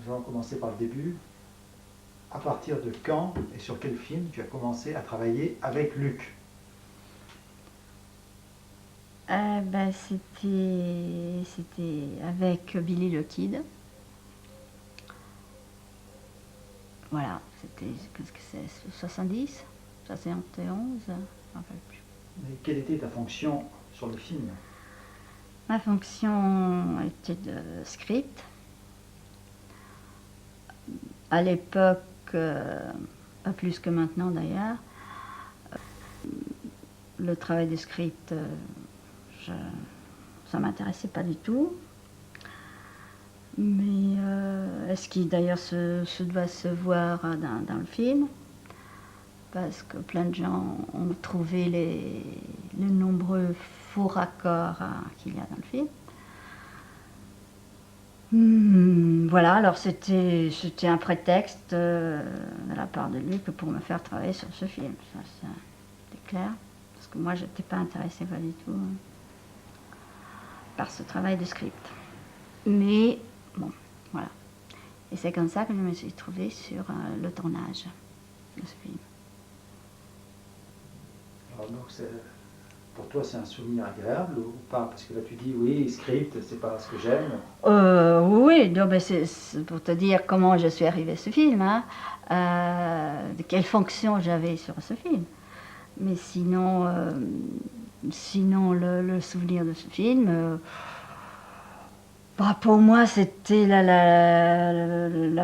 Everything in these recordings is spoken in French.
nous allons commencer par le début. À partir de quand et sur quel film tu as commencé à travailler avec Luc? C'était avec Billy the Kid. Voilà, c'était, qu'est-ce que c'est, 70, 71, je ne me rappelle plus. Mais quelle était ta fonction sur le film? Ma fonction était de script. À l'époque, pas plus que maintenant d'ailleurs, le travail de script, ça ne m'intéressait pas du tout. Mais ce qui d'ailleurs se doit se voir dans le film, parce que plein de gens ont trouvé les nombreux faux raccords qu'il y a dans le film. Voilà, alors c'était un prétexte de la part de Luc pour me faire travailler sur ce film, ça c'est clair, parce que moi je n'étais pas intéressée pas du tout par ce travail de script. Mais bon, voilà. Et c'est comme ça que je me suis trouvée sur le tournage de ce film. Alors donc pour toi c'est un souvenir agréable ou pas? Parce que là tu dis oui, script, c'est pas ce que j'aime. Oui, non, mais c'est pour te dire comment je suis arrivée à ce film, hein, de quelle fonction j'avais sur ce film. Mais sinon, le souvenir de ce film, pour moi, c'était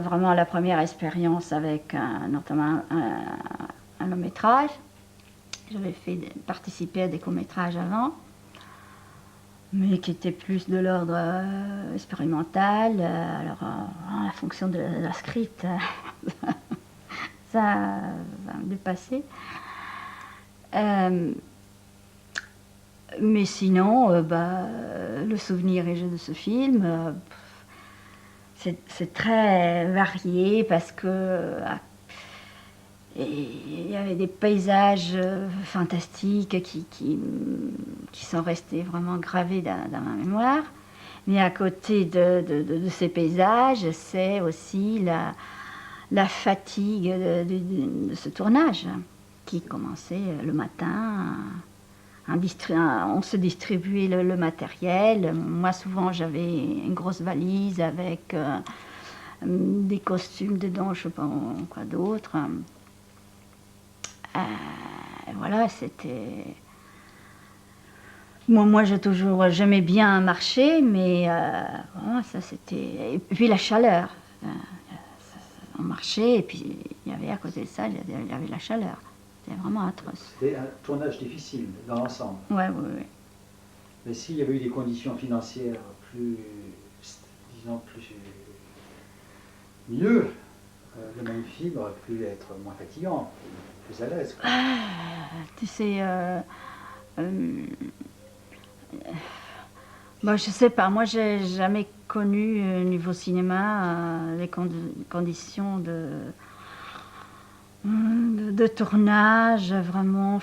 vraiment la première expérience avec notamment un long métrage. J'avais participer à des courts-métrages avant, mais qui étaient plus de l'ordre expérimental. Alors, la fonction de la script, ça me dépassait. Mais sinon, le souvenir de ce film, c'est très varié parce que il y avait des paysages fantastiques qui sont restés vraiment gravés dans ma mémoire. Mais à côté de ces paysages, c'est aussi la fatigue de ce tournage qui commençait le matin. On se distribuait le matériel. Moi, souvent, j'avais une grosse valise avec des costumes dedans, je ne sais pas quoi d'autre. Voilà, c'était... Moi j'aimais bien marcher, mais ça c'était... Et puis la chaleur. On marchait, et puis il y avait à côté de ça, il y avait la chaleur. C'était vraiment atroce. C'était un tournage difficile dans l'ensemble. Oui. Mais s'il y avait eu des conditions financières plus, disons, mieux, le même film aurait pu être moins fatigant, plus à l'aise. Tu sais, je sais pas, moi j'ai jamais connu niveau cinéma les conditions de tournage vraiment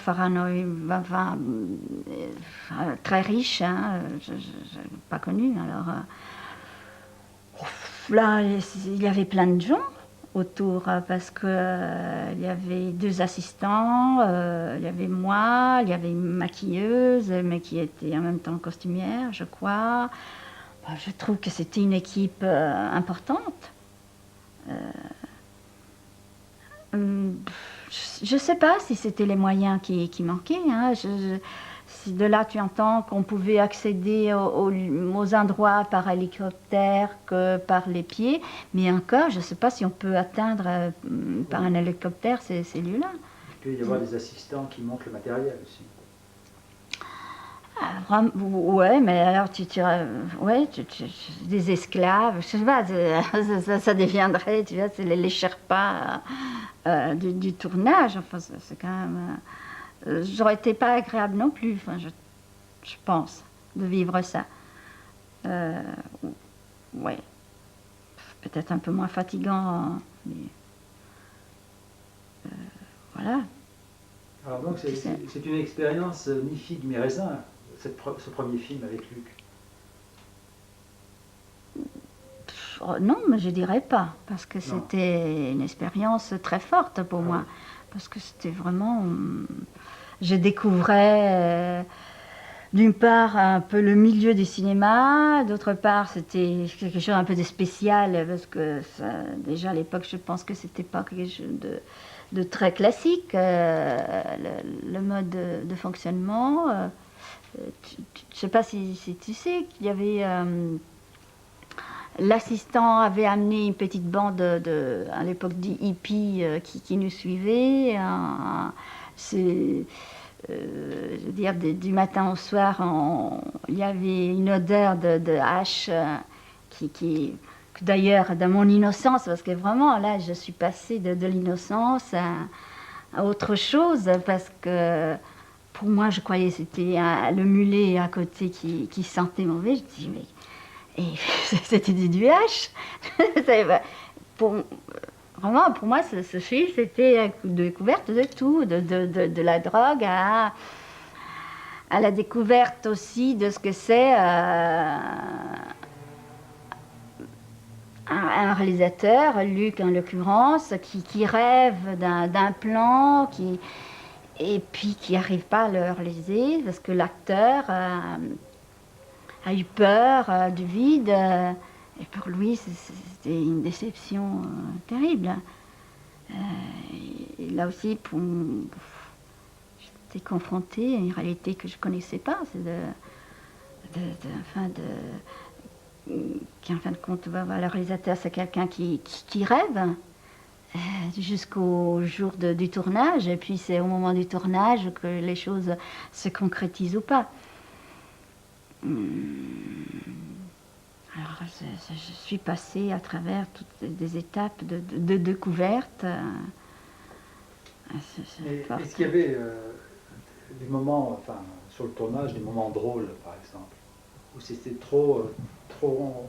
très riche, hein, je n'ai pas connu. Alors là, il y avait plein de gens autour parce que il y avait 2 assistants, il y avait moi, il y avait une maquilleuse, mais qui était en même temps costumière, je crois. Je trouve que c'était une équipe importante. Je ne sais pas si c'était les moyens qui manquaient. Hein. Si de là tu entends qu'on pouvait accéder aux endroits par hélicoptère que par les pieds, mais encore, je ne sais pas si on peut atteindre par un hélicoptère ces lieux-là. Il peut y avoir des assistants qui montent le matériel aussi. Ouais, mais alors des esclaves, je sais pas, ça deviendrait, tu vois, c'est les Sherpas du tournage. Enfin, c'est quand même, j'aurais été pas agréable non plus. Enfin, je pense de vivre ça. Ouais, peut-être un peu moins fatigant, mais voilà. Alors donc c'est une expérience ni figue ni raisin, ce premier film avec Luc. Non, mais je dirais pas, parce que Non. c'était une expérience très forte pour moi. oui. Parce que c'était vraiment... je découvrais, d'une part, un peu le milieu du cinéma, d'autre part, c'était quelque chose un peu de spécial, parce que déjà à l'époque, je pense que c'était pas quelque chose de très classique, le mode de fonctionnement. Je sais pas si tu sais qu'il y avait... l'assistant avait amené une petite bande à l'époque des hippies qui nous suivaient. Je veux dire, du matin au soir, il y avait une odeur de hache que d'ailleurs, dans mon innocence, parce que vraiment, là, je suis passée de l'innocence à autre chose, parce que pour moi, je croyais que c'était le mulet à côté qui sentait mauvais. Je dis, mais et c'était du hache. pour, vraiment, pour moi, ce film, c'était une découverte de tout, de la drogue à la découverte aussi de ce que c'est un réalisateur, Luc en l'occurrence, qui rêve d'un plan, et puis qui n'arrive pas à le réaliser parce que l'acteur a eu peur du vide. Et pour lui, c'était une déception terrible. Et là aussi, j'étais confrontée à une réalité que je ne connaissais pas. C'est qui en fin de compte, le réalisateur, c'est quelqu'un qui rêve jusqu'au jour du tournage. Et puis c'est au moment du tournage que les choses se concrétisent ou pas. Alors, je suis passée à travers toutes des étapes de découverte. Est-ce qu'il y avait des moments, enfin, sur le tournage, des moments drôles, par exemple, où c'était trop, comment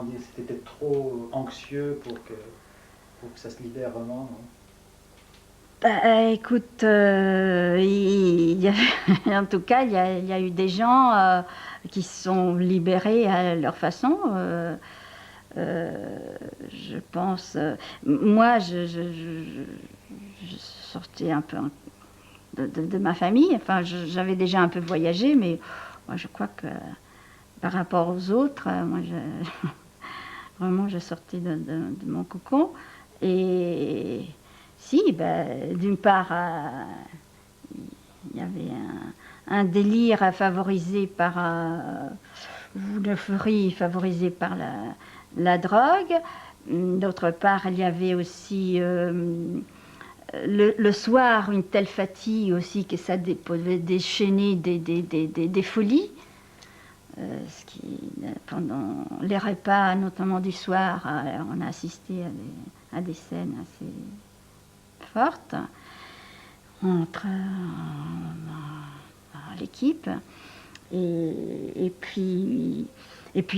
dire, c'était peut-être trop anxieux pour que ça se libère vraiment, non? Écoute, en tout cas, il y a eu des gens qui se sont libérés à leur façon. Je pense. Moi, je sortais un peu de ma famille. Enfin, j'avais déjà un peu voyagé, mais moi, je crois que par rapport aux autres, moi, vraiment, je sortais de mon cocon. Et si, d'une part, il y avait un délire favorisé par une euphorie favorisée par la drogue. D'autre part, il y avait aussi le soir une telle fatigue aussi que ça pouvait déchaîner des folies. Ce qui, pendant les repas, notamment du soir, on a assisté à des scènes assez fortes entre l'équipe. Et puis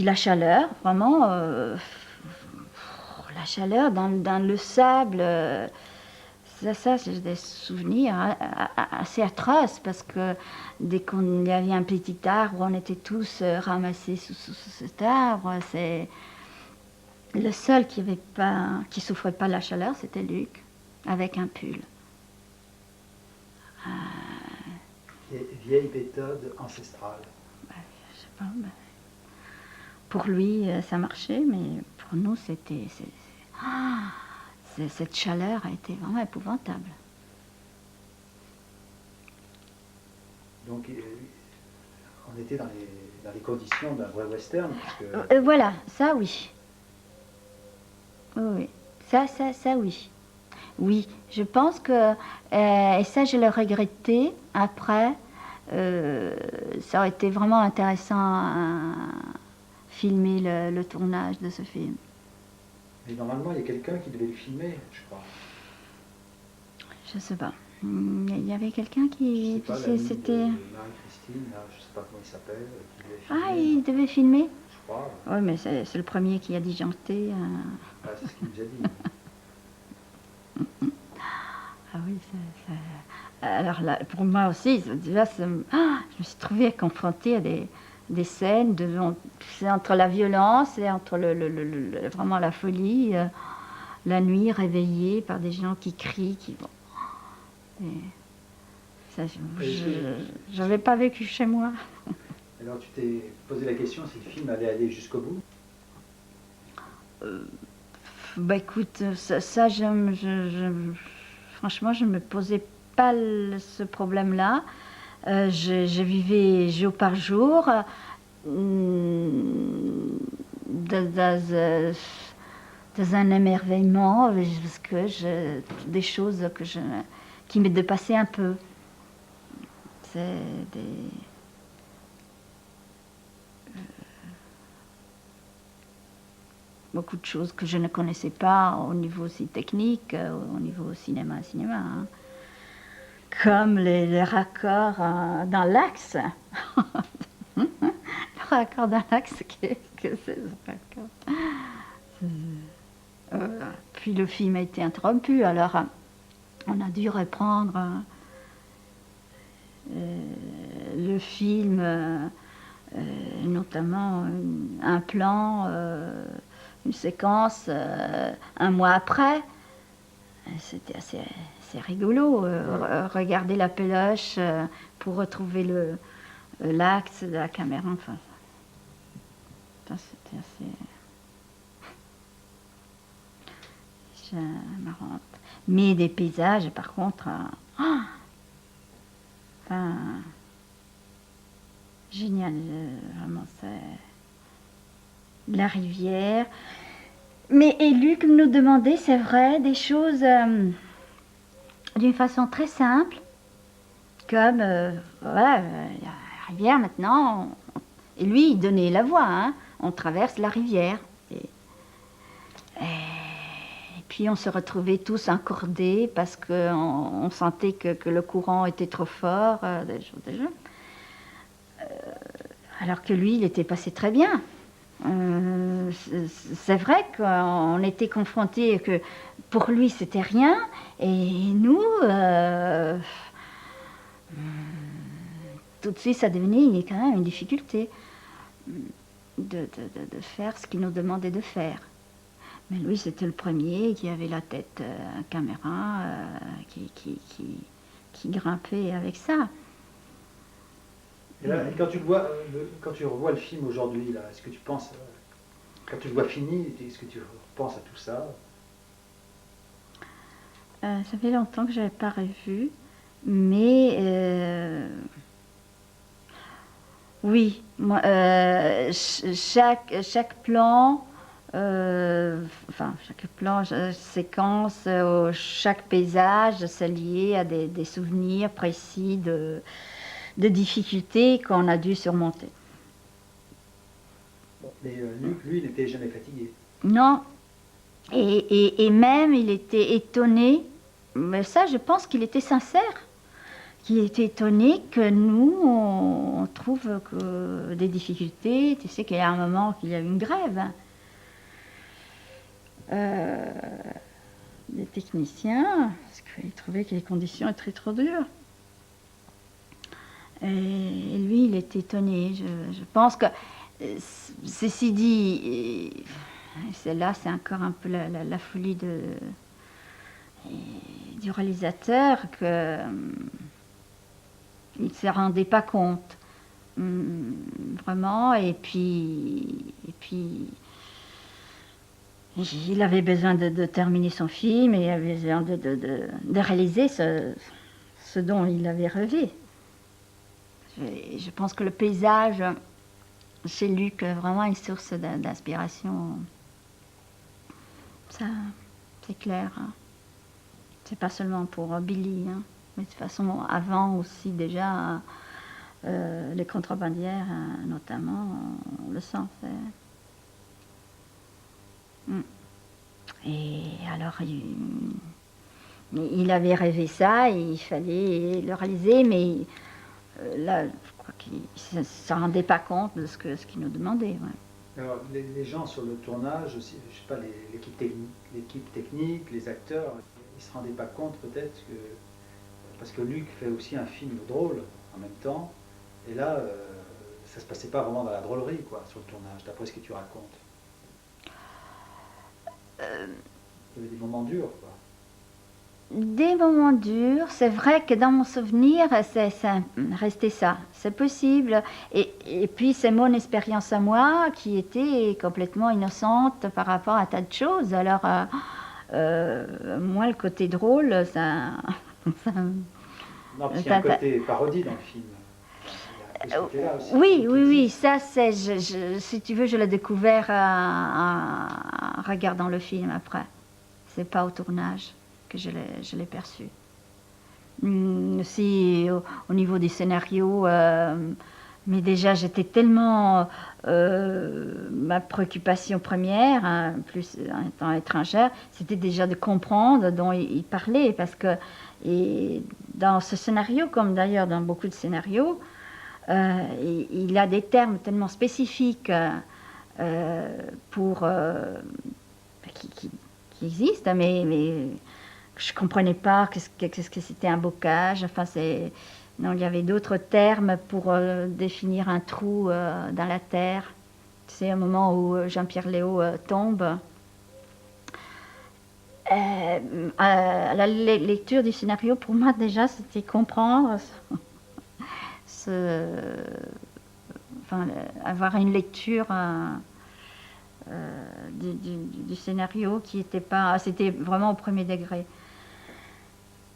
la chaleur, vraiment, la chaleur dans le sable. Ça c'est des souvenirs assez atroces parce que dès qu'il y avait un petit arbre, on était tous ramassés sous cet arbre. C'est le seul qui souffrait pas de la chaleur, c'était Luc, avec un pull. Vieille méthode ancestrale. Je sais pas. Pour lui, ça marchait, mais pour nous, cette chaleur a été vraiment épouvantable. Donc, on était dans les conditions d'un vrai western. Voilà, ça oui. Oui, ça oui. Oui, je pense que, et ça je l'ai regretté après, ça aurait été vraiment intéressant à filmer le tournage de ce film. Mais normalement, il y a quelqu'un qui devait le filmer, je crois. Je sais pas. Il y avait quelqu'un qui... Je sais pas, c'était... Marie-Christine, je sais pas comment il s'appelle, qui devait filmer. Ah, il devait filmer? Je crois. Oui, mais c'est le premier qui a disjoncté. Ah, c'est ce qu'il nous a dit. Ah oui, alors là, pour moi aussi, déjà, je me suis trouvée confrontée des scènes, c'est entre la violence et entre vraiment la folie, la nuit réveillée par des gens qui crient, qui vont. Ça, je n'avais pas vécu chez moi. Alors tu t'es posé la question si le film allait aller jusqu'au bout? Bah écoute, franchement, je ne me posais pas ce problème-là. Je vivais jour par jour dans un émerveillement, parce que des choses qui me dépassaient un peu. C'est beaucoup de choses que je ne connaissais pas au niveau aussi technique, au niveau cinéma, hein. Comme les raccords dans l'axe. Le raccord dans l'axe, qu'est-ce que c'est ce raccord? Puis le film a été interrompu, alors on a dû reprendre le film, notamment un plan, une séquence, un mois après. C'était assez rigolo, regarder la péloche pour retrouver l'axe de la caméra. Enfin, c'était assez marrant. Mais des paysages, par contre, enfin, génial, vraiment, c'est la rivière. Mais Luc nous demandait, c'est vrai, des choses d'une façon très simple, comme, voilà, la rivière maintenant, et lui, il donnait la voix, hein, on traverse la rivière. Et puis on se retrouvait tous encordés parce qu'on sentait que le courant était trop fort, des choses. Alors que lui, il était passé très bien. C'est vrai qu'on était confrontés, que pour lui c'était rien, et nous, tout de suite ça devenait quand même une difficulté de faire ce qu'il nous demandait de faire. Mais lui, c'était le premier qui avait la tête caméra, qui grimpait avec ça. Et là, quand tu revois le film aujourd'hui, là, est-ce que tu penses, quand tu le vois fini, est-ce que tu penses à tout ça? Ça fait longtemps que je n'avais pas revu, mais oui, moi, chaque plan, chaque plan, séquence, chaque paysage, c'est lié à des souvenirs précis de difficultés qu'on a dû surmonter. Bon, mais Luc, lui, il n'était jamais fatigué. Non, et même il était étonné, mais ça je pense qu'il était sincère, qu'il était étonné que nous on trouve que des difficultés. Tu sais qu'il y a un moment qu'il y a eu une grève des techniciens, parce qu'ils trouvaient que les conditions étaient trop dures. Et lui, il était étonné. Je pense que, ceci dit, celle-là, c'est encore un peu la folie du réalisateur, que il ne se rendait pas compte, vraiment. Et puis, il avait besoin de terminer son film, et il avait besoin de réaliser ce dont il avait rêvé. Je pense que le paysage chez Luc vraiment est source d'inspiration. Ça, c'est clair. Hein. C'est pas seulement pour Billy, hein, mais de toute façon avant aussi déjà les contrebandières notamment, on le sent. Et alors il avait rêvé ça, et il fallait le réaliser, mais là, je crois qu'il ne se rendait pas compte de ce qu'il nous demandait. Ouais. Alors, les gens sur le tournage, aussi, je sais pas, l'équipe technique, les acteurs, ils ne se rendaient pas compte peut-être que... Parce que Luc fait aussi un film drôle en même temps, et là, ça se passait pas vraiment dans la drôlerie, quoi, sur le tournage, d'après ce que tu racontes. Il y avait des moments durs, quoi. Des moments durs, c'est vrai que dans mon souvenir, c'est resté ça, c'est possible. Et puis c'est mon expérience à moi qui était complètement innocente par rapport à tas de choses. Alors, moi, le côté drôle, ça... ça Non, parce qu'il y a un côté parodie dans le film. Il y a ce côté-là aussi. oui, oui, oui, ça c'est, si tu veux, je l'ai découvert en regardant le film après. C'est pas au tournage que je l'ai perçu. Si au niveau des scénarios, mais déjà j'étais tellement ma préoccupation première, hein, plus en étant étrangère, c'était déjà de comprendre dont il parlait, parce que et dans ce scénario, comme d'ailleurs dans beaucoup de scénarios, il a des termes tellement spécifiques pour qui existent, mais je comprenais pas qu'est-ce que c'était un bocage. Enfin, non, il y avait d'autres termes pour définir un trou dans la terre. C'est un moment où Jean-Pierre Léaud tombe. À la lecture du scénario, pour moi déjà, c'était comprendre, enfin, avoir une lecture du scénario qui n'était pas, c'était vraiment au premier degré.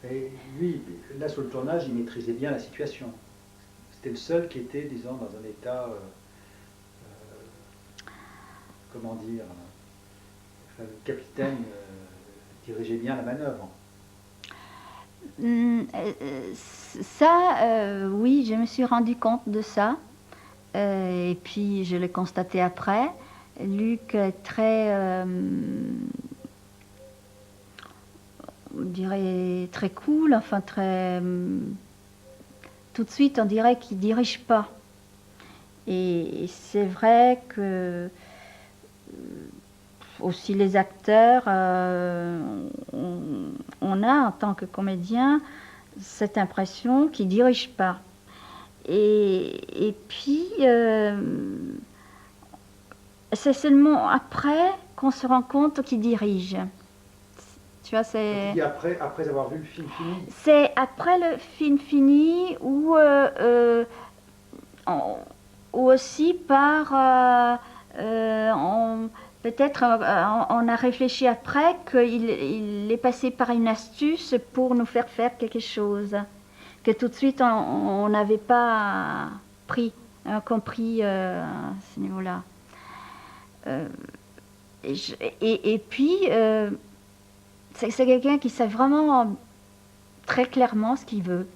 Et lui, là sur le tournage, il maîtrisait bien la situation. C'était le seul qui était, disons, dans un état, comment dire, enfin, le capitaine dirigeait bien la manœuvre. Ça, oui, je me suis rendu compte de ça. Et puis je l'ai constaté après. Luc est très, on dirait très cool, enfin très... tout de suite, on dirait qu'il dirige pas. Et c'est vrai que aussi les acteurs, on a en tant que comédien cette impression qu'ils dirigent pas. Et puis, c'est seulement après qu'on se rend compte qu'ils dirigent. Tu vois, c'est... Après avoir vu le film fini. C'est après le film fini ou aussi par... peut-être on a réfléchi après qu'il est passé par une astuce pour nous faire quelque chose que tout de suite on n'avait pas compris à ce niveau-là. Et puis, c'est quelqu'un qui sait vraiment très clairement ce qu'il veut.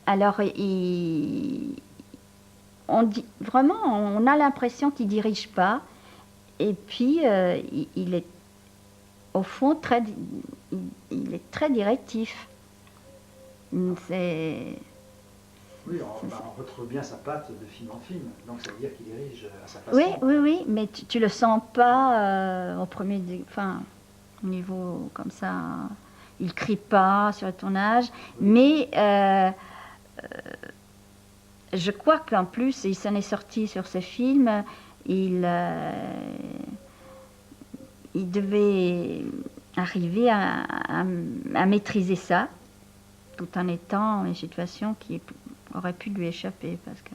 Alors, vraiment, on a l'impression qu'il ne dirige pas. Et puis, il est, au fond, il est très directif. Oui, on retrouve bien sa patte de film en film, donc ça veut dire qu'il dirige à sa façon. Oui, mais tu le sens pas au premier, enfin, au niveau comme ça, il crie pas sur le tournage, mais je crois qu'en plus, il s'en est sorti sur ce film, il devait arriver à maîtriser ça, tout en étant dans une situation qui aurait pu lui échapper, parce que...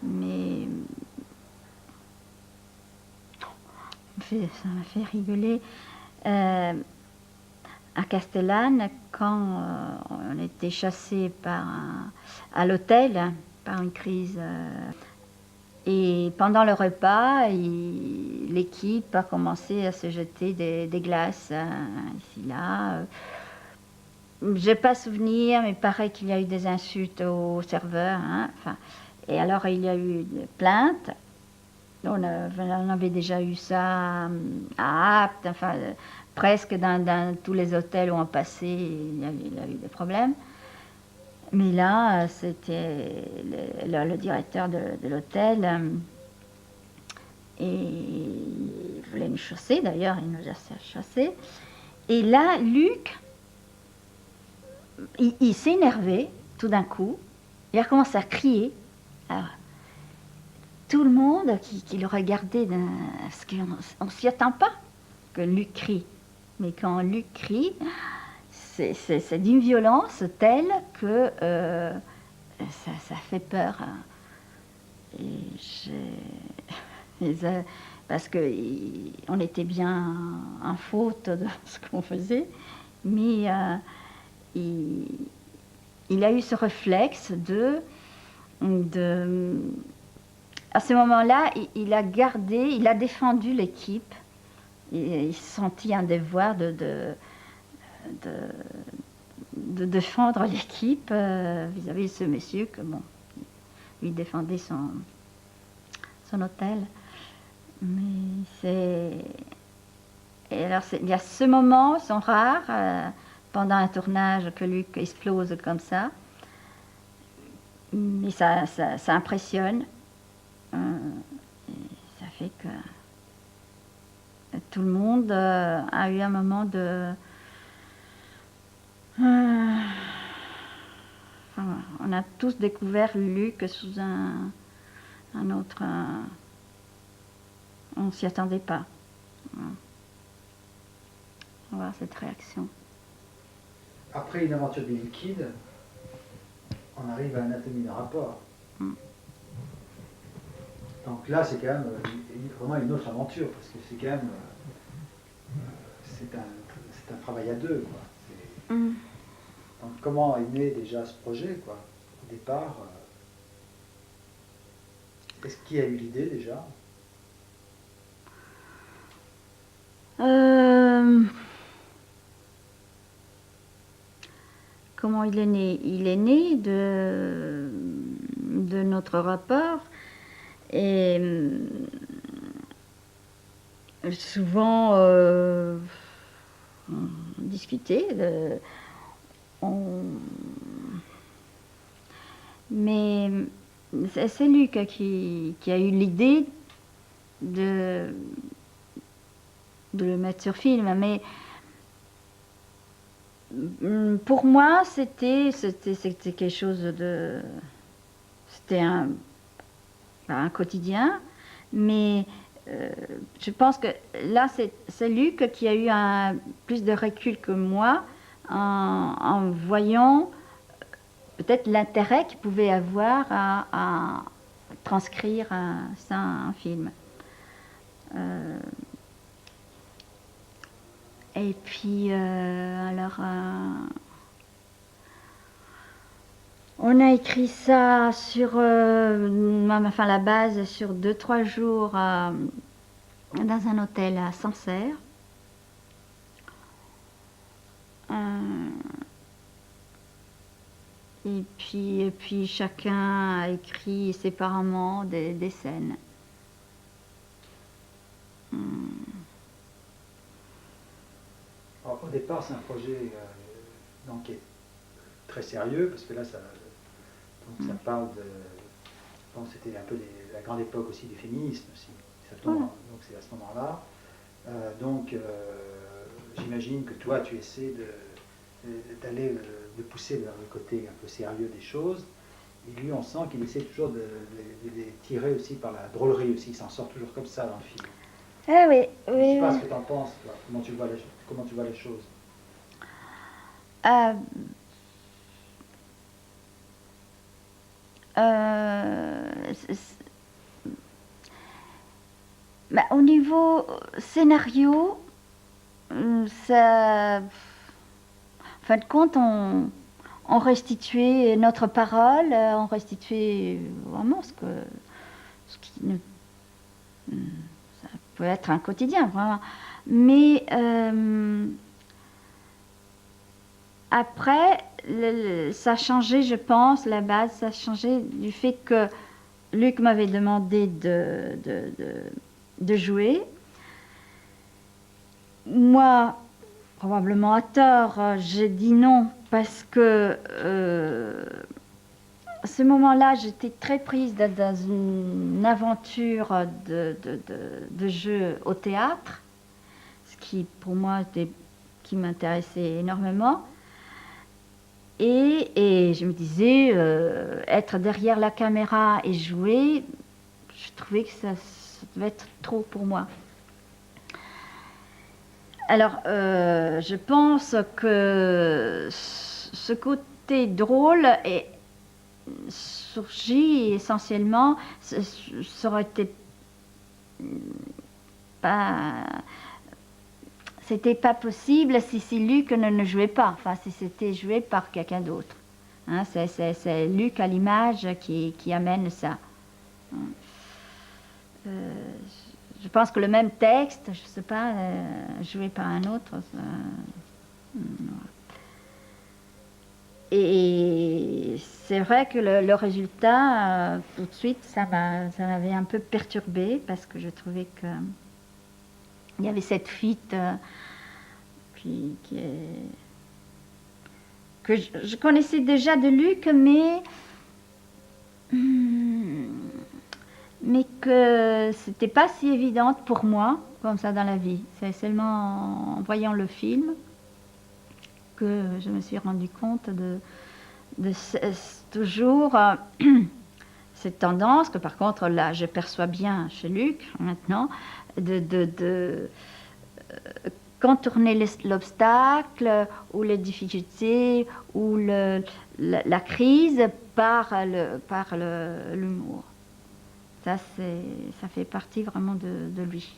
Mais... ça m'a fait rigoler. À Castellane, quand on était chassé à l'hôtel par une crise... et pendant le repas, l'équipe a commencé à se jeter des glaces ici, là. J'ai pas souvenir, mais il paraît qu'il y a eu des insultes au serveur. Hein, enfin, et alors il y a eu des plaintes. On avait déjà eu ça à Apt, enfin, presque dans tous les hôtels où on passait, il y a eu des problèmes. Mais là, c'était le directeur de l'hôtel, et il voulait nous chasser, d'ailleurs, il nous a chassés. Et là, Luc, il s'est énervé, tout d'un coup, il a commencé à crier. Alors, tout le monde qui le regardait, parce qu'on ne s'y attend pas que Luc crie. Mais quand Luc crie, c'est d'une violence telle que ça fait peur. Parce qu'on était bien en faute de ce qu'on faisait, mais il a eu ce réflexe à ce moment-là, il a défendu l'équipe. Il se sentit un devoir de défendre l'équipe vis-à-vis de ce monsieur que, bon, lui défendait son hôtel. Mais Et alors, il y a ce moment, sont rares, pendant un tournage que Luc explose comme ça. Mais ça impressionne. Ça fait que tout le monde a eu un moment de... on a tous découvert Luc sous un autre... on ne s'y attendait pas. On va voir cette réaction. Après une aventure du liquide, on arrive à Anatomie d'un rapport. Donc là, c'est quand même vraiment une autre aventure, parce que c'est quand même... c'est un travail à deux, quoi. Donc comment est né déjà ce projet, quoi? Au départ, est-ce qui a eu l'idée déjà? Comment il est né? Il est né de notre rapport. Et souvent, on discutait. Mais c'est Luc qui a eu l'idée de le mettre sur film. Mais pour moi, c'était quelque chose de... C'était un quotidien, mais je pense que là, c'est Luc qui a eu plus de recul que moi en voyant peut-être l'intérêt qu'il pouvait avoir à transcrire ça en film. Et puis, alors, on a écrit ça sur, la base sur 2-3 jours dans un hôtel à Sancerre. Et puis chacun a écrit séparément des scènes. Alors, au départ, c'est un projet donc, qui est très sérieux, parce que là, ça parle de... Bon, c'était un peu la grande époque aussi du féminisme, aussi. Donc c'est à ce moment-là. J'imagine que toi, tu essaies de pousser vers le côté un peu sérieux des choses. Et lui, on sent qu'il essaie toujours de les tirer aussi par la drôlerie aussi. Il s'en sort toujours comme ça dans le film. Ah oui, Je ne sais pas ce que tu en penses, toi. Comment tu vois les choses. Au niveau scénario, ça, en fin de compte, on restituait notre parole, on restituait vraiment ce qui nous... Ça peut être un quotidien, vraiment. Mais après, ça a changé, je pense, la base, ça a changé du fait que Luc m'avait demandé de jouer. Moi, probablement à tort, j'ai dit non parce que à ce moment-là, j'étais très prise dans une aventure de jeu au théâtre, ce qui pour moi qui m'intéressait énormément. Et je me disais, être derrière la caméra et jouer, je trouvais que ça devait être trop pour moi. Alors, je pense que ce côté drôle est surgit essentiellement, ça aurait été pas, c'était pas possible si Luc ne jouait pas, enfin si c'était joué par quelqu'un d'autre. Hein, c'est Luc à l'image qui amène ça. Euh, je pense que le même texte, je sais pas, joué par un autre, et c'est vrai que le résultat, tout de suite, ça m'avait un peu perturbée parce que je trouvais que il y avait cette fuite que je connaissais déjà de Luc, mais que c'était pas si évidente pour moi comme ça dans la vie. C'est seulement en voyant le film que je me suis rendu compte de toujours cette tendance que par contre là je perçois bien chez Luc maintenant de contourner l'obstacle ou les difficultés ou la crise par l'humour. Ça fait partie vraiment de lui.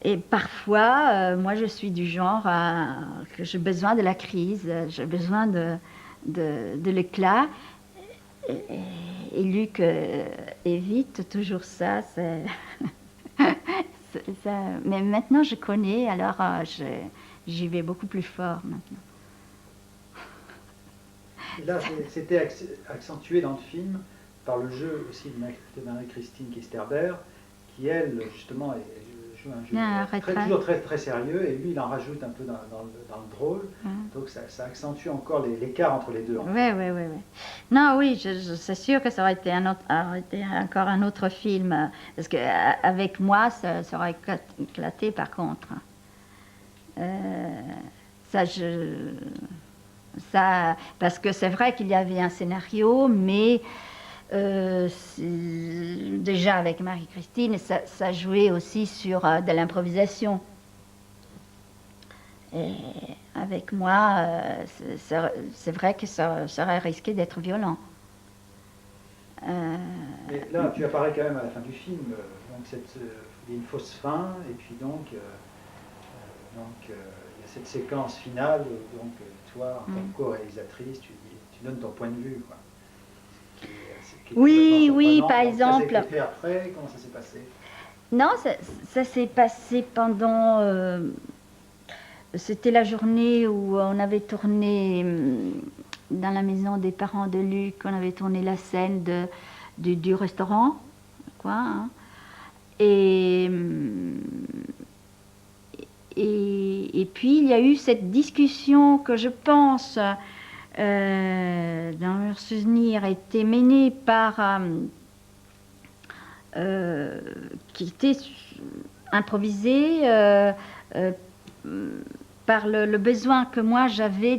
Et parfois, moi je suis du genre que j'ai besoin de la crise, j'ai besoin de l'éclat. Et Luc évite toujours ça. Mais maintenant je connais, alors j'y vais beaucoup plus fort maintenant. Et là, c'était accentué dans le film par le jeu aussi de Marie-Christine Kisterber, qui elle, justement, joue un jeu toujours très sérieux, et lui, il en rajoute un peu dans le drôle. Donc ça accentue encore l'écart entre les deux. Oui. Non, oui, c'est sûr que ça aurait été, encore un autre film, parce qu'avec moi, ça aurait éclaté par contre. Parce que c'est vrai qu'il y avait un scénario, mais déjà avec Marie-Christine, ça jouait aussi sur de l'improvisation. Et avec moi, c'est vrai que ça aurait risqué d'être violent. Mais là, tu apparais quand même à la fin du film, donc il y a une fausse fin, et puis donc il y a cette séquence finale, donc toi, en tant que co-réalisatrice, tu donnes ton point de vue, quoi. Oui, par exemple. Ça s'est fait après, comment ça s'est passé? Non, ça s'est passé pendant... c'était la journée où on avait tourné dans la maison des parents de Luc, on avait tourné la scène du restaurant, quoi. Hein. Et puis il y a eu cette discussion que je pense, dans leur souvenir, était menée par... qui était improvisée par le besoin que moi j'avais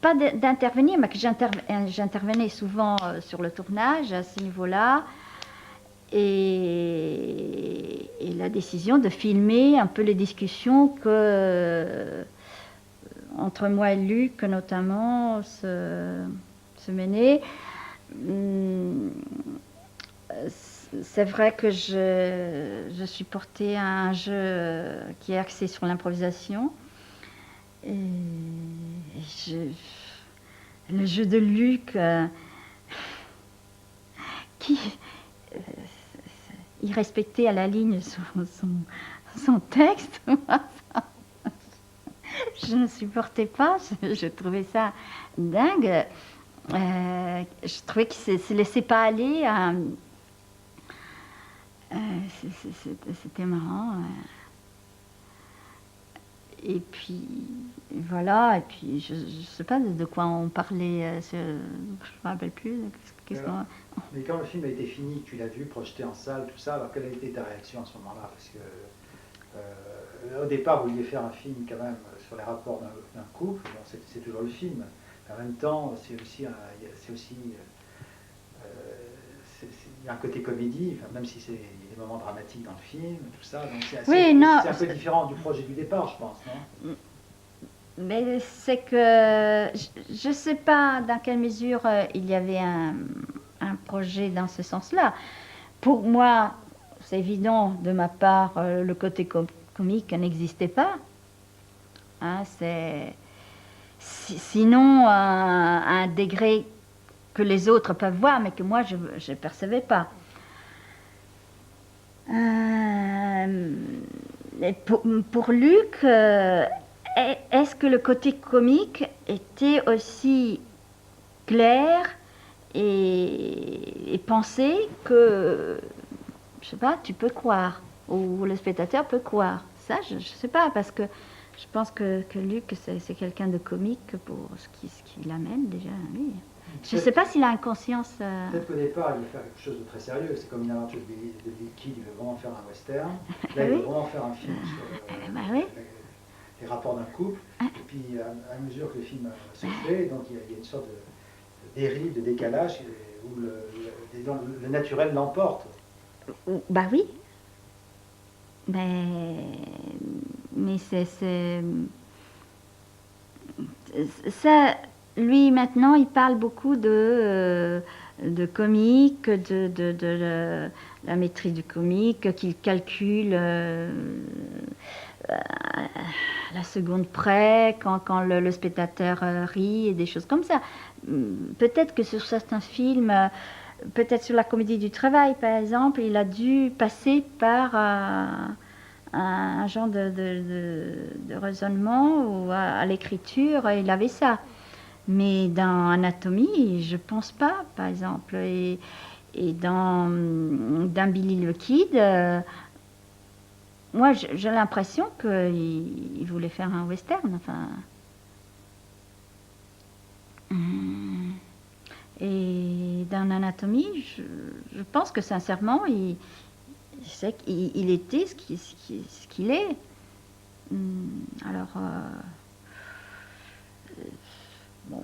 pas d'intervenir, mais que j'intervenais souvent sur le tournage à ce niveau-là. Et la décision de filmer un peu les discussions entre moi et Luc notamment se menaient. C'est vrai que je suis portée à un jeu qui est axé sur l'improvisation. Et le jeu de Luc, qui il respectait à la ligne son texte. Je ne supportais pas, je trouvais ça dingue. Je trouvais qu'il ne se laissait pas aller. C'était marrant. Et puis voilà, et puis je ne sais pas de quoi on parlait, je ne me rappelle plus. Mais quand le film a été fini, tu l'as vu projeté en salle, tout ça, alors quelle a été ta réaction à ce moment-là? Parce que Au départ, vous vouliez faire un film quand même sur les rapports d'un couple, bon, c'est toujours le film. Mais en même temps, c'est aussi, il y a un côté comédie, enfin, même si c'est des moments dramatiques dans le film, tout ça. Donc Oui, non, c'est un peu différent du projet du départ, je pense, non? mais c'est que je ne sais pas dans quelle mesure il y avait un projet dans ce sens-là. Pour moi, c'est évident, de ma part, le côté comique n'existait pas. Hein, sinon, un degré que les autres peuvent voir, mais que moi, je ne percevais pas. Et pour Luc, est-ce que le côté comique était aussi clair et pensé que, je sais pas, tu peux croire, ou le spectateur peut croire? Ça, je ne sais pas, parce que je pense que Luc, c'est quelqu'un de comique pour ce qu'il amène déjà, lui. Je ne sais pas s'il a une conscience... Peut-être qu'au départ, il veut faire quelque chose de très sérieux. C'est comme une aventure de Bill Kidd, il veut vraiment faire un western. Là, il veut vraiment faire un film sur les rapports d'un couple. Et puis, à mesure que le film se fait, donc il y a une sorte de dérive, de décalage, où le naturel l'emporte. Bah oui. Mais ça, lui maintenant, il parle beaucoup de comique, de la maîtrise du comique, qu'il calcule à la seconde près, quand le spectateur rit et des choses comme ça. Peut-être que sur certains films, peut-être sur la comédie du travail par exemple, il a dû passer par un genre de raisonnement ou à l'écriture, il avait ça. Mais dans Anatomie, je pense pas, par exemple. Et dans Billy the Kid, moi j'ai l'impression qu'il voulait faire un western. Enfin. Et dans Anatomie, je pense que sincèrement, il était ce qu'il est. Alors, bon,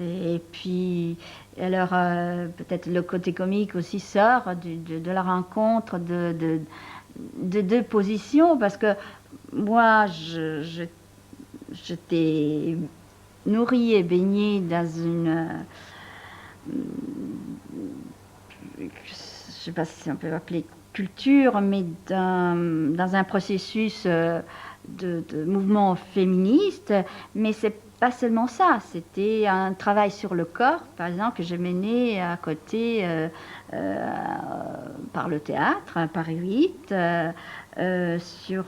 et puis, alors, peut-être le côté comique aussi sort de la rencontre de deux positions, parce que moi, j'étais nourrie et baignée dans une... je ne sais pas si on peut l'appeler culture, mais dans un processus de mouvement féministe, mais c'est pas seulement ça, c'était un travail sur le corps, par exemple, que j'ai mené à côté par le théâtre, à Paris 8, sur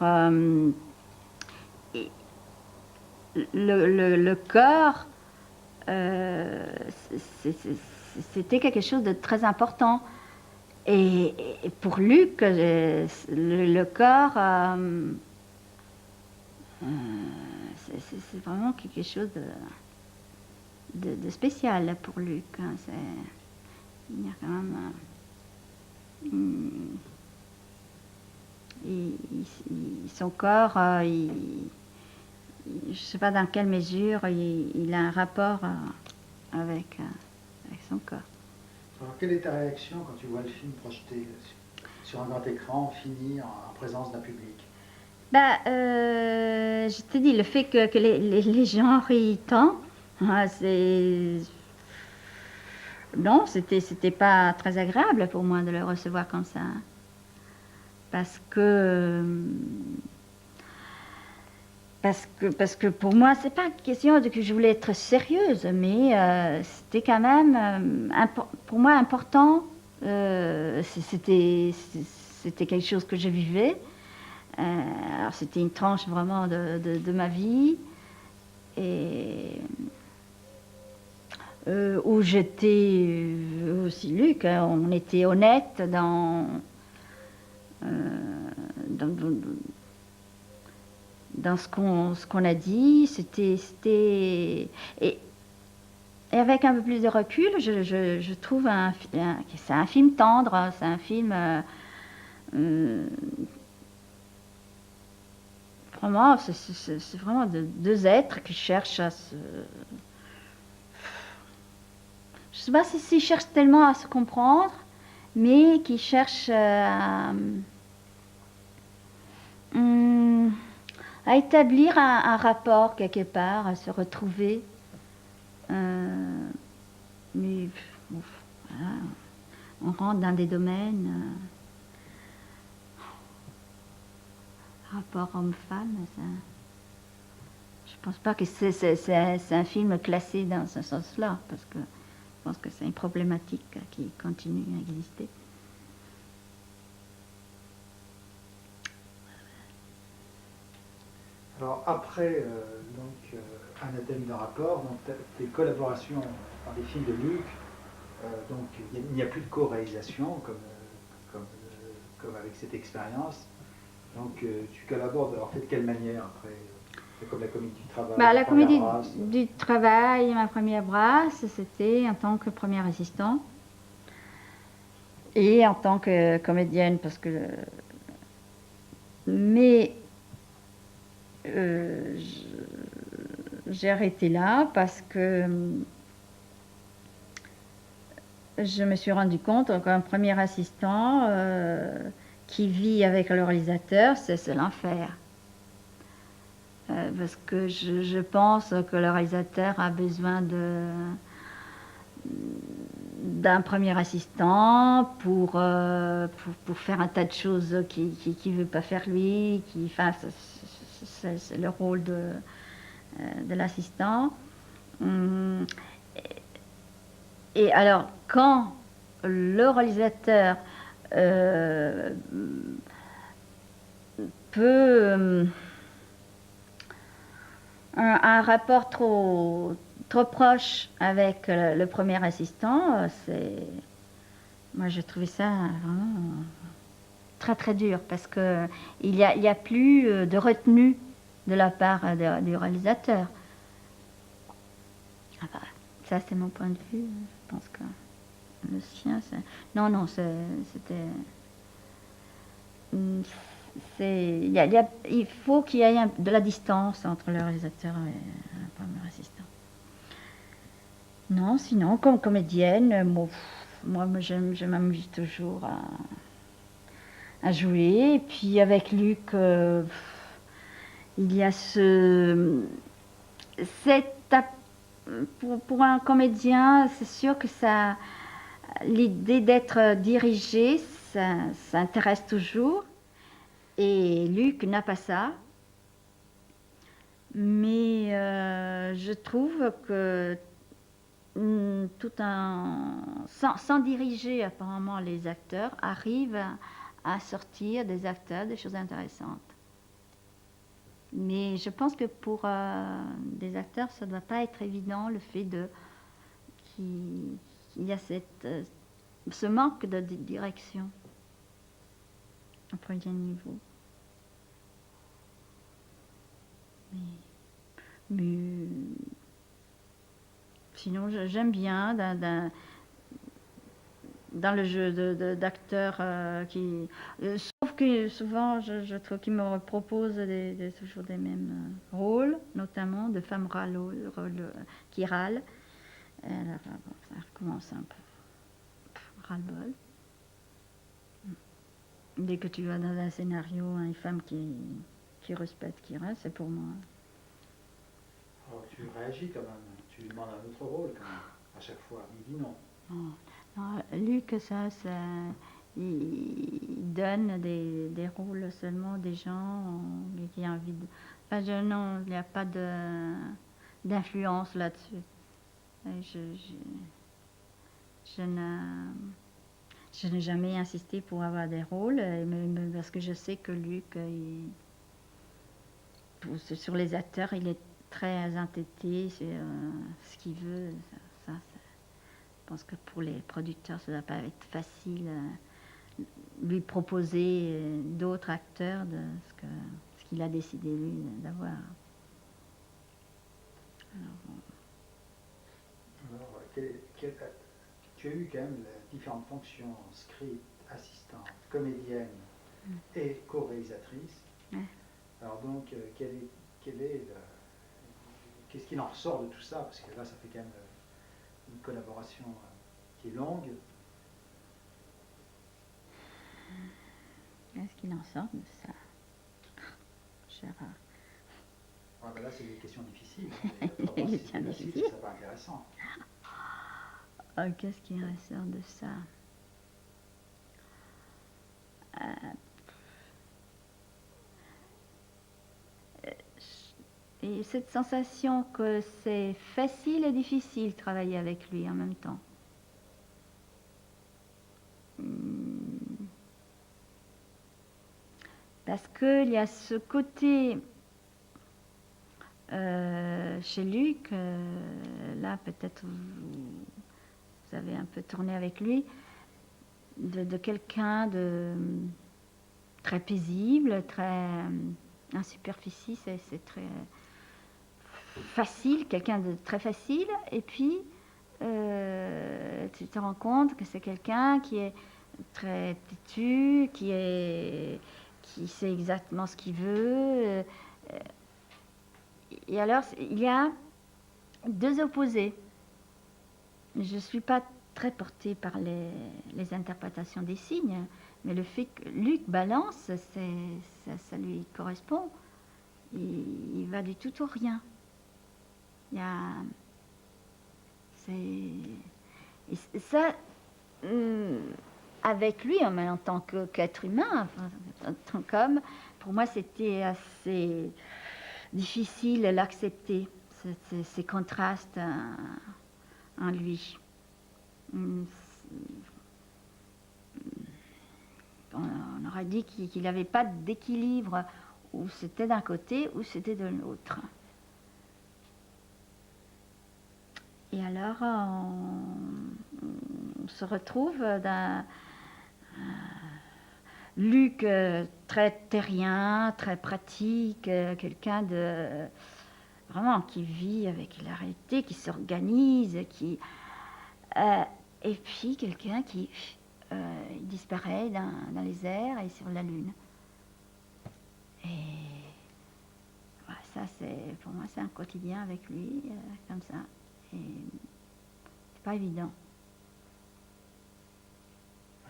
le corps. C'était quelque chose de très important. Et pour Luc, le corps, c'est vraiment quelque chose de spécial pour Luc. Hein. Il y a quand même... son corps, je ne sais pas dans quelle mesure il a un rapport avec son corps. Alors, quelle est ta réaction quand tu vois le film projeté sur un grand écran, fini, en présence d'un public? Je te dis, le fait que les gens rient tant, non, c'était pas très agréable pour moi de le recevoir comme ça. Parce que pour moi, c'est pas une question de que je voulais être sérieuse, mais c'était quand même, pour moi, important. C'était quelque chose que je vivais. Alors c'était une tranche vraiment de ma vie. Et où j'étais aussi Luc, hein, on était honnête dans ce qu'on a dit. Et avec un peu plus de recul, je trouve que c'est un film tendre, c'est un film vraiment, c'est vraiment deux êtres qui cherchent à se... Je ne sais pas s'ils cherchent tellement à se comprendre, mais qui cherchent hum, à établir un rapport quelque part, à se retrouver. Mais bon, voilà, on rentre dans des domaines, rapport homme-femme, ça, je pense pas que c'est un film classé dans ce sens-là, parce que je pense que c'est une problématique qui continue à exister. Alors après Anatomie d'un rapport, donc tes collaborations dans les films de Luc, donc il n'y a plus de co-réalisation comme avec cette expérience. Donc tu collabores en fait de quelle manière après? C'est comme la comédie du travail, Bah, la première comédie brasse. du travail, ma première brasse, c'était en tant que première assistante et en tant que comédienne, parce que... Mais j'ai arrêté là parce que je me suis rendu compte qu'un premier assistant qui vit avec le réalisateur, c'est l'enfer. Parce que je pense que le réalisateur a besoin d'un premier assistant pour faire un tas de choses qu'il ne veut pas faire lui. Enfin, c'est le rôle de l'assistant. Et alors, quand le réalisateur peut un rapport trop proche avec le premier assistant, moi je trouvais ça vraiment très très dur parce que il y a plus de retenue de la part du réalisateur. Ah bah, ça c'est mon point de vue. Je pense que le sien, c'est... Non, c'était... Il faut qu'il y ait de la distance entre le réalisateur et le premier assistant. Non, sinon, comme comédienne, moi je m'amuse toujours à jouer. Et puis avec Luc, il y a pour un comédien, c'est sûr que l'idée d'être dirigé, ça intéresse toujours. Et Luc n'a pas ça. Mais je trouve que sans diriger apparemment les acteurs, arrive à sortir des acteurs des choses intéressantes. Mais je pense que pour des acteurs, ça ne doit pas être évident le fait qu'il y a ce manque de direction au premier niveau. Mais sinon, j'aime bien dans le jeu d'acteurs sauf que souvent, je trouve qu'ils me proposent toujours des mêmes rôles, notamment de femmes qui râlent. Alors, bon, ça recommence un peu ras-le-bol. Dès que tu vas dans un scénario, une femme qui respecte, qui râle, c'est pour moi. Alors tu réagis quand même, tu lui demandes un autre rôle quand même, à chaque fois, il dit non. Non, Luc, il donne des rôles seulement des gens qui ont envie de... Enfin, non, il n'y a pas d'influence là-dessus. Je n'ai jamais insisté pour avoir des rôles, parce que je sais que Luc, sur les acteurs, il est très entêté sur ce qu'il veut. Je pense que pour les producteurs, ça ne doit pas être facile lui proposer d'autres acteurs de ce qu'il a décidé lui d'avoir. Alors, tu as eu quand même différentes fonctions, script, assistante, comédienne et co-réalisatrice. Ouais. Alors donc, qu'est-ce qu'il en ressort de tout ça? Parce que là, ça fait quand même une collaboration qui est longue. Qu'est-ce qu'il en sort de ça, Gérard? Ah ben là, c'est des questions difficiles. Autrement, si c'était facile, ce serait pas intéressant. Qu'est-ce qui ressort de ça? Et cette sensation que c'est facile et difficile de travailler avec lui en même temps. Parce qu'il y a ce côté chez Luc, là peut-être vous avez un peu tourné avec lui, de quelqu'un de très paisible, très en superficie, c'est très facile, quelqu'un de très facile, et puis tu te rends compte que c'est quelqu'un qui est très têtu, qui sait exactement ce qu'il veut. Et alors, il y a deux opposés. Je ne suis pas très portée par les interprétations des signes, mais le fait que Luc balance, ça lui correspond. Il va du tout au rien. Il y a... Et ça, avec lui, en tant qu'être humain, en tant qu'homme, pour moi, c'était assez difficile à l'accepter, ces contrastes en lui. On aurait dit qu'il n'avait pas d'équilibre, où c'était d'un côté ou c'était de l'autre. Et alors, on se retrouve d'un Luc très terrien, très pratique, quelqu'un de vraiment qui vit avec la réalité, qui s'organise, et puis quelqu'un qui disparaît dans les airs et sur la lune. Et voilà, ça, pour moi, c'est un quotidien avec lui, comme ça. Et c'est pas évident.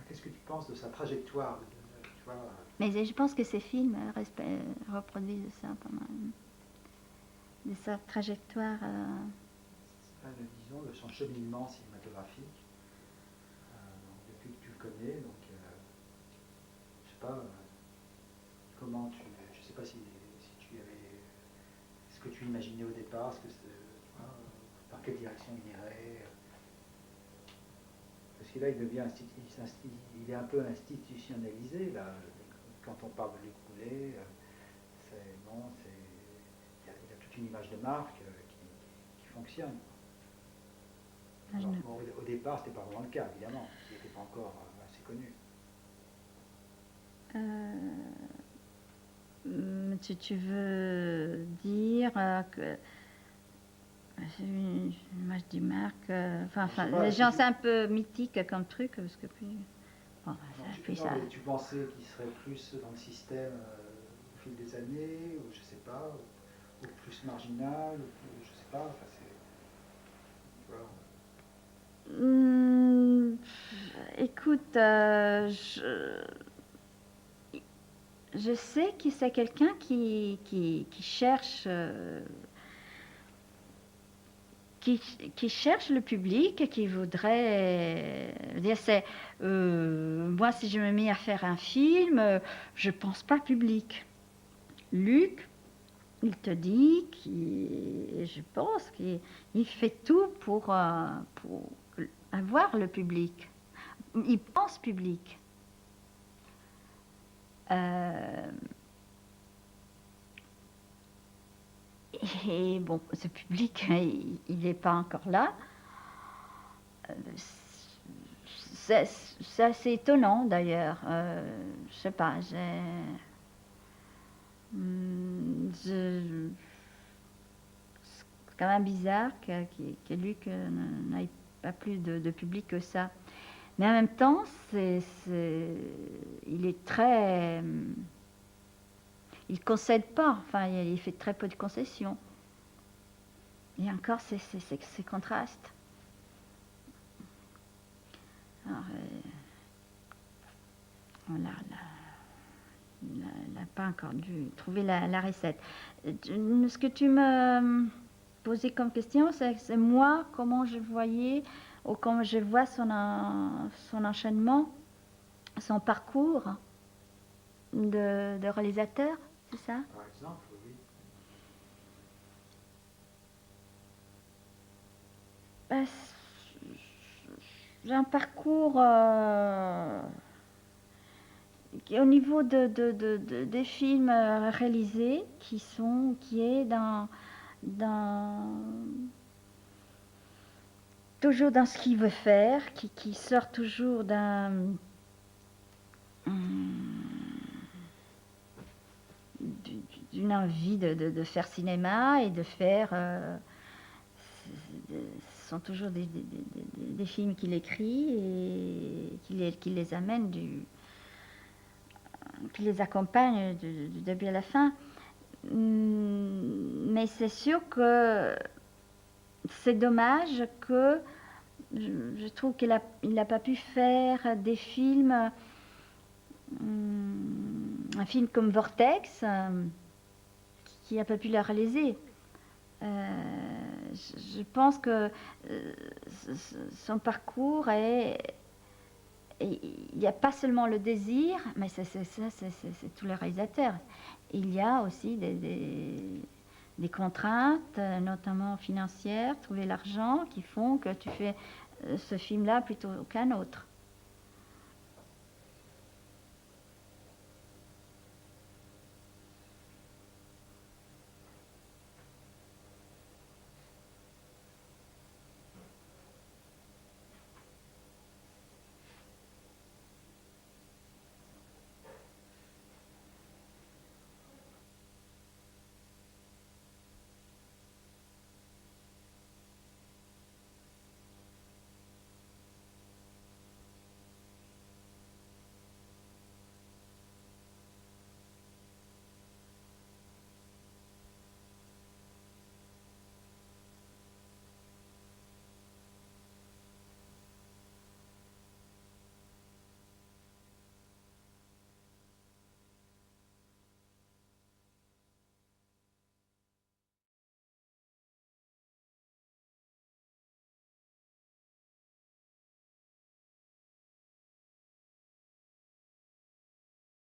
Qu'est-ce que tu penses de sa trajectoire tu vois, Mais je pense que ces films reproduisent ça pas mal. De sa trajectoire. Disons, de son cheminement cinématographique. Depuis que tu le connais, donc je sais pas comment tu. Je sais pas si tu avais. Ce que tu imaginais au départ, par quelle direction il irait. Parce que là, il est un peu institutionnalisé, là. Quand on parle de l'écoulé, il y a toute une image de marque qui fonctionne. Alors, bon, au départ, ce n'était pas vraiment le cas, évidemment. Il n'était pas encore assez connu. Tu veux dire que une image du marque, les gens c'est un peu mythique comme truc parce que puis bon, tu pensais qu'il serait plus dans le système au fil des années, ou je sais pas, ou plus marginal, ou plus, je sais pas, enfin écoute, je sais que c'est quelqu'un qui cherche qui cherche le public, qui voudrait dire moi si je me mets à faire un film, je pense pas public. Luc, il te dit je pense qu'il fait tout pour avoir le public. Il pense public. Et bon, ce public, il n'est pas encore là. C'est assez étonnant d'ailleurs. Je sais pas, c'est quand même bizarre que Luc n'ait pas plus de public que ça. Mais en même temps, il est très... il concède pas, enfin, il fait très peu de concessions. Et encore, ces contrastes. Alors, on n'a pas encore dû trouver la recette. Ce que tu me posais comme question, c'est moi, comment je voyais, ou comment je vois son enchaînement, son parcours de réalisateur, c'est ça? Par exemple, oui. Ben, j'ai un parcours au niveau des films réalisés qui est toujours dans ce qu'il veut faire, qui sort toujours d'une envie de faire cinéma et de faire. Ce sont toujours des films qu'il écrit et qui les amène qui les accompagne du début à la fin. Mais c'est sûr que c'est dommage que je trouve qu'il n'a pas pu faire des films, un film comme Vortex, qui n'a pas pu le réaliser. Je pense que son parcours il n'y a pas seulement le désir, mais c'est tous les réalisateurs. Il y a aussi des contraintes, notamment financières, trouver l'argent, qui font que tu fais ce film-là plutôt qu'un autre.